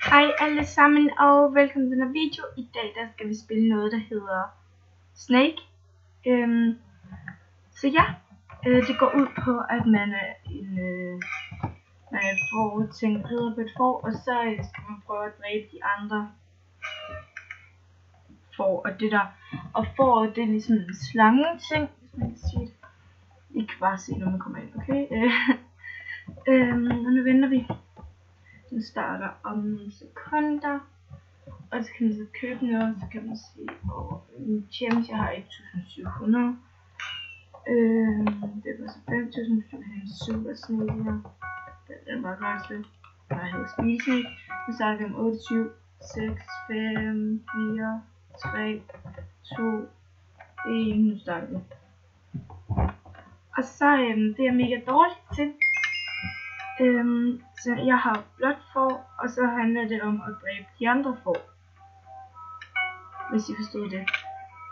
Hej alle sammen og velkommen til den her video. I dag der skal vi spille noget der hedder Snake. Så ja, det går ud på at man er får ting redder på et får, og så skal man prøve at dræbe de andre får, og det der og får det er ligesom en slange ting, hvis man kan sige det. I kan bare se når man kommer ind, okay? Og nu venter vi. Den starter om nogle sekunder, og så kan man så købe noget, så kan man se over gems. Jeg har 1700. Det var så 5000, så har en super snake her. Den var godt lidt. Der hedder Speed Snake. Nu starter vi om 28, 6, 5, 4, 3, 2, 1. Nu starter vi. Og så det er mega dårligt til. Så jeg har blot får, og så handler det om at dræbe de andre får. Hvis I forstod det.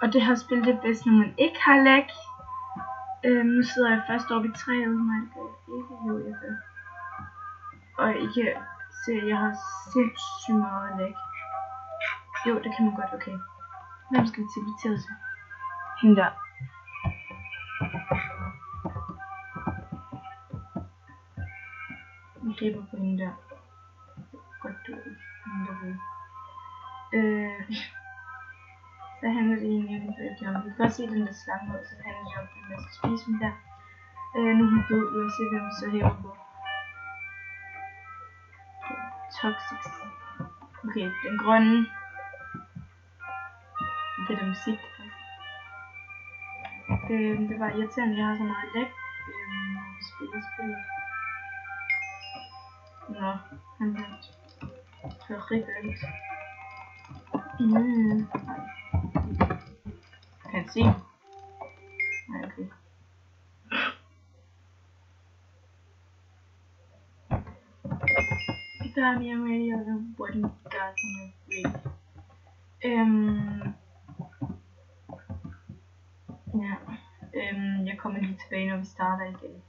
Og det her spil det bedst, når man ikke har lag. Nu sidder jeg først oppe i træet. Nej, det gør jeg ikke. Jo, jeg gør. Og I kan se, at jeg har sindssygt meget lag. Jo, det kan man godt, okay. Hvem skal vi teleportere til? Hende der. Jeg klipper på hende der. Godt du hende der ved. Så handler det egentlig om det der. Vi kan godt se den der slange ud, så handler det om at man skal spise dem der. Nu er hun død. Lad os se hvem vi så hæver på. Toxic. Okay, den grønne. Det er der musik faktisk. Det var irriterende, jeg har så meget lag. Når vi spiller spillet. Nå, han vandt. Det var rigtig alt. Kan han se? Nej, okay. Det gør mere med, jeg ved, hvor den gør sådan noget. Ja. Jeg kommer lige tilbage, når vi starter igen.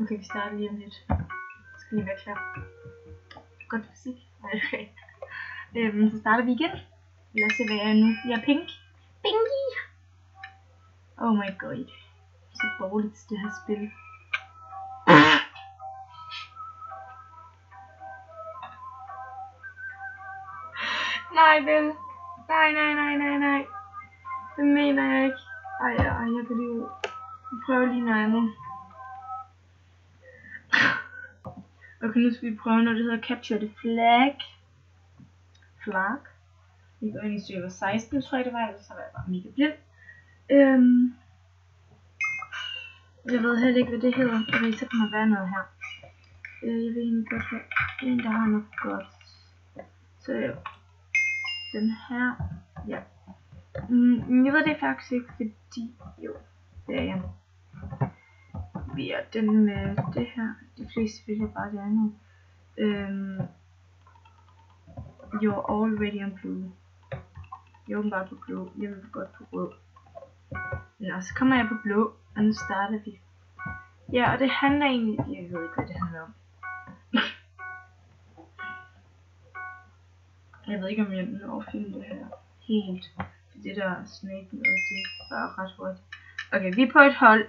Okay, vi starter lige om lidt. Jeg skal lige være klar. Godt fysik. Okay. Så starter vi igen. Lad os se hvad jeg er nu. Jeg er pink. Pinky! Oh my god. Så dårligt det her spil. Nej vel. Nej. Det mener jeg ikke. Ej, jeg kan lige prøve lige noget andet. Okay, nu skal vi prøve noget, der hedder Capture the Flag. Vi går ind i server 16, tror jeg det var, ellers så var jeg bare mega blind. Jeg ved heller ikke, hvad det hedder. Okay, så kan der være noget her. Jeg ved egentlig godt, hvad en, der har noget godt. Så den her, ja. Jeg ved det faktisk ikke, fordi, jo, det er jeg. Vi er den med det her. De fleste vil have bare det andet. You're already on blue. Jeg er åbenbart på blå. Jeg vil godt på rød. Nå, så kommer jeg på blå, og nu starter vi. Ja, og det handler egentlig, jeg ved ikke hvad det handler om. Jeg ved ikke om jeg når at finde det her helt. For det der snake noget, det er bare ret hurtigt. Okay, vi er på et hold.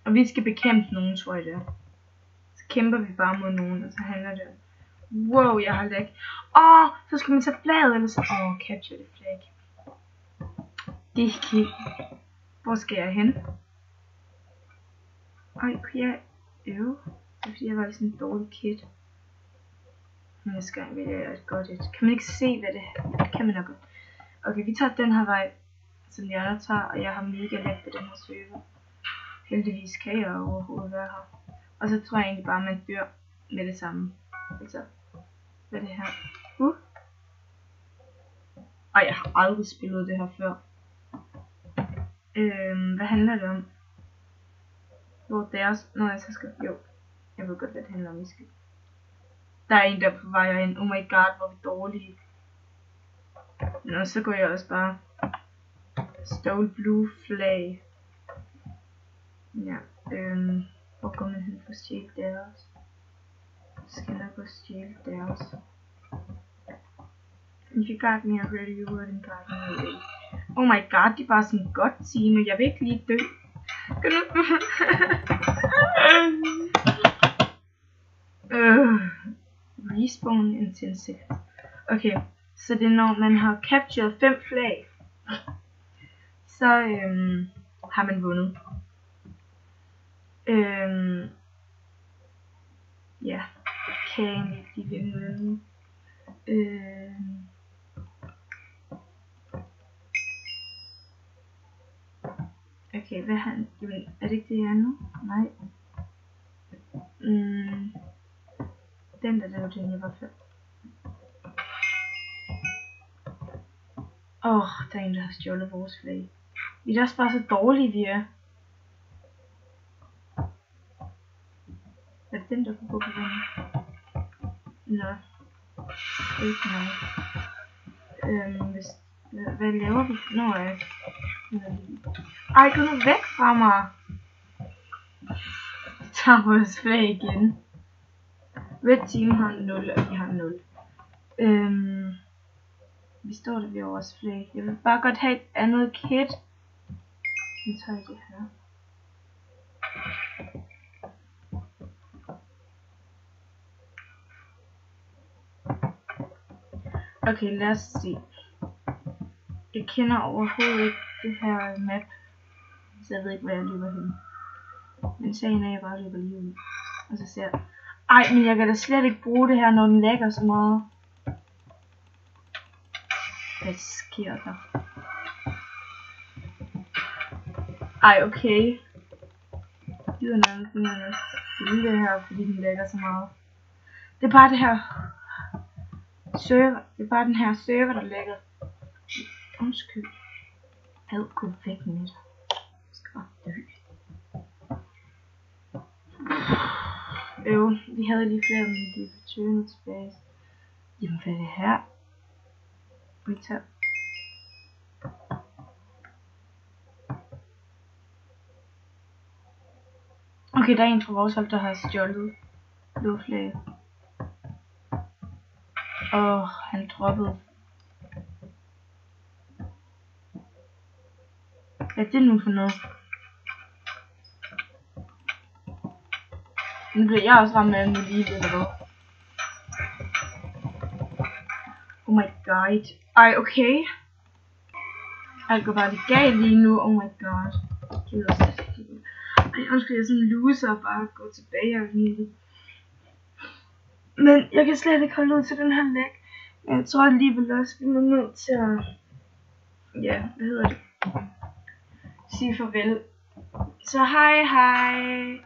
Og vi skal bekæmpe nogen, tror jeg det er. Så kæmper vi bare mod nogen, og så handler det om. Wow, jeg har lag. Så skal man tage flaget, eller så. Capture the flag. Det er ikke. Hvor skal jeg hen? Kunne jeg øve? Det er fordi jeg var sådan en dårlig kid. Men jeg skal vælge et godt et. Kan man ikke se hvad det er? Det kan man nok godt. Okay, vi tager den her vej, som de andre tager, og jeg har mega lag på den her server. Heldigvis kan jeg overhovedet være her. Og så tror jeg egentlig bare, man dør med det samme. Altså, hvad er det her? Jeg har aldrig spillet det her før. Hvad handler det om? Hvor deres... Nå, jeg så skal... Jo, jeg ved godt, hvad det handler om. Der er en, der er på vej ind. Oh my god, hvor er vi dårlige. Nå, så går jeg også bare... Stole Blue Flag. Ja, hvor går man hen for at stjæle deres? Skal jeg gå og stjæle deres? If you got me already, you wouldn't got me already. Oh my god, de er bare sådan godt team, og jeg vil ikke lige dø. Respawn in 10 seconds. Okay, så det er når man har captured 5 flag, så har man vundet. Ja, kan jeg egentlig ikke vinde. Okay, hvad han... Er det ikke det her nu? Nej. Den der var den, jeg var før. Der er en, der har stjålet vores flag. Vi er også bare så dårlige, vi er. Er det den, der kunne gå på den? Nå. Ikke noget. Hvad laver vi? Nå, ej, gå nu væk fra mig. Vi tager vores flag igen. Red Team har 0, og vi har 0. Vi står der ved vores flag. Jeg vil bare godt have et andet kit. Nu tager jeg det her. Okay, lad os se. Jeg kender overhovedet ikke det her map, så jeg ved ikke, hvor jeg løber hen. Men sagen er, at jeg bare løber lige ud. Og så ser jeg... Ej, men jeg kan da slet ikke bruge det her, når den lægger så meget. Hvad sker der? Ej, okay. Jeg ved nærmest ikke, at spille det her, fordi den lægger så meget. Det er bare det her server. Det er bare den her server, der lægger. Undskyld. Ad, gå væk med dig. Jeg skal bare dø. Vi havde lige flere, men de er returnet tilbage. Jamen, hvad er det her? Vi tager... Okay, der er en fra vores hold, der har stjålet luftlag. Han droppede. Hvad er det nu for noget? Nu bliver jeg også ramt af en liv, eller hvad? Oh my god. Ej, okay. Alt går bare lidt galt lige nu. Oh my god. Ej, undskyld, jeg er sådan en loser bare gå tilbage og lige. Men jeg kan slet ikke holde ud til den her læg. Jeg tror alligevel også, vi er nødt til at... Ja, hvad hedder det? Sige farvel. Så hej.